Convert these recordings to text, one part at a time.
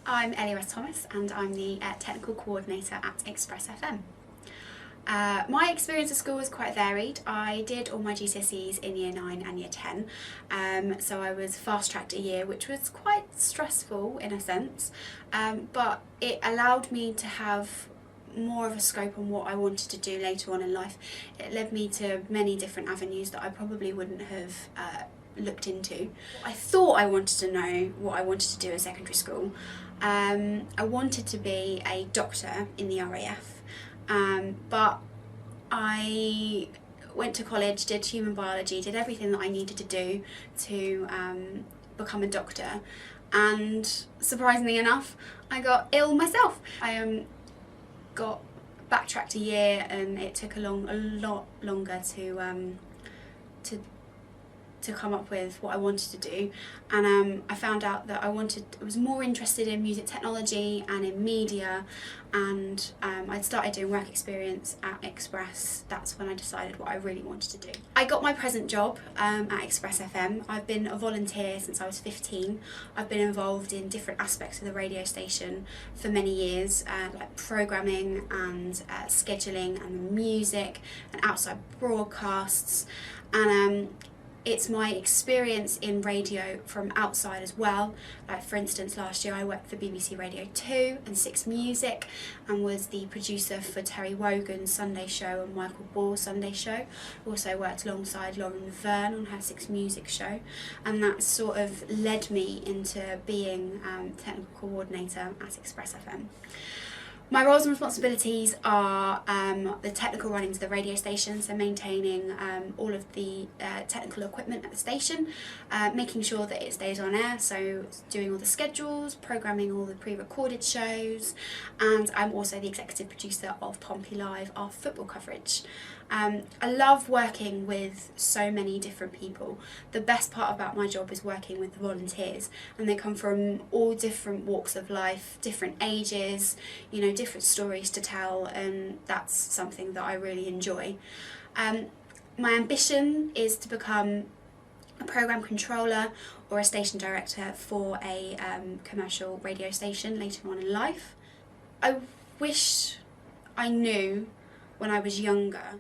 I'm Ellie Thomas and I'm the Technical Coordinator at Express FM. My experience at school was quite varied. I did all my GCSEs in Year 9 and Year 10, so I was fast-tracked a year, which was quite stressful in a sense, but it allowed me to have more of a scope on what I wanted to do later on in life. It led me to many different avenues that I probably wouldn't have looked into. I thought I wanted to know what I wanted to do at secondary school. I wanted to be a doctor in the RAF, but I went to college, did human biology, did everything that I needed to do to become a doctor, and surprisingly enough I got ill myself. I got backtracked a year and it took a lot longer to come up with what I wanted to do, and I found out that I was more interested in music technology and in media, and I'd started doing work experience at Express. That's when I decided what I really wanted to do. I got my present job at Express FM. I've been a volunteer since I was 15. I've been involved in different aspects of the radio station for many years, like programming and scheduling and music and outside broadcasts, and it's my experience in radio from outside as well. Like, for instance, last year I worked for BBC Radio 2 and 6 Music and was the producer for Terry Wogan's Sunday Show and Michael Ball's Sunday Show. Also worked alongside Lauren Verne on her 6 Music show, and that sort of led me into being technical coordinator at Express FM. My roles and responsibilities are the technical runnings of the radio station, so maintaining all of the technical equipment at the station, making sure that it stays on air, so doing all the schedules, programming all the pre-recorded shows, and I'm also the executive producer of Pompey Live, our football coverage. I love working with so many different people. The best part about my job is working with the volunteers, and they come from all different walks of life, different ages, you know, different stories to tell, and that's something that I really enjoy. My ambition is to become a programme controller or a station director for a commercial radio station later on in life. I wish I knew when I was younger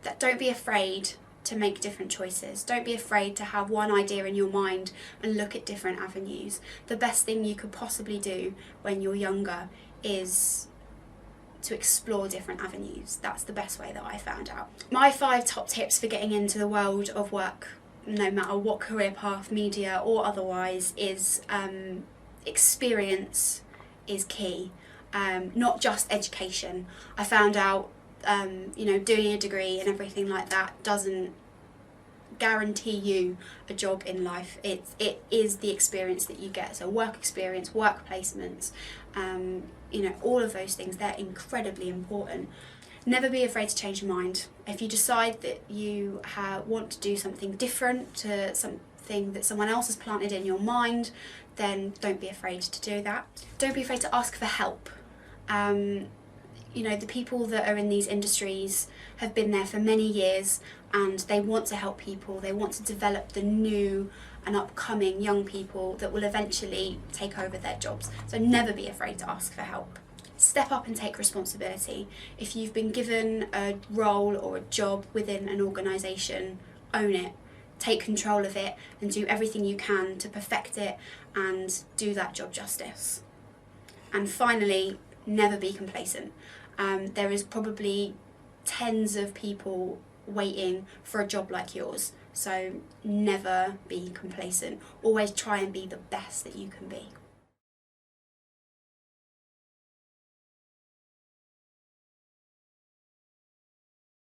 that don't be afraid to make different choices. Don't be afraid to have one idea in your mind and look at different avenues. The best thing you could possibly do when you're younger is to explore different avenues. That's the best way that I found out. My 5 top tips for getting into the world of work, no matter what career path, media or otherwise, is experience is key, not just education. I found out you know, doing a degree and everything like that doesn't guarantee you a job in life. It is the experience that you get. So work experience, work placements, you know, all of those things, they're incredibly important. Never be afraid to change your mind. If you decide that you want to do something different to something that someone else has planted in your mind, then don't be afraid to do that. Don't be afraid to ask for help. You know, the people that are in these industries have been there for many years and they want to help people. They want to develop the new and upcoming young people that will eventually take over their jobs. So never be afraid to ask for help. Step up and take responsibility. If you've been given a role or a job within an organisation, own it. Take control of it and do everything you can to perfect it and do that job justice. And finally, never be complacent. There is probably tens of people waiting for a job like yours, so never be complacent. Always try and be the best that you can be.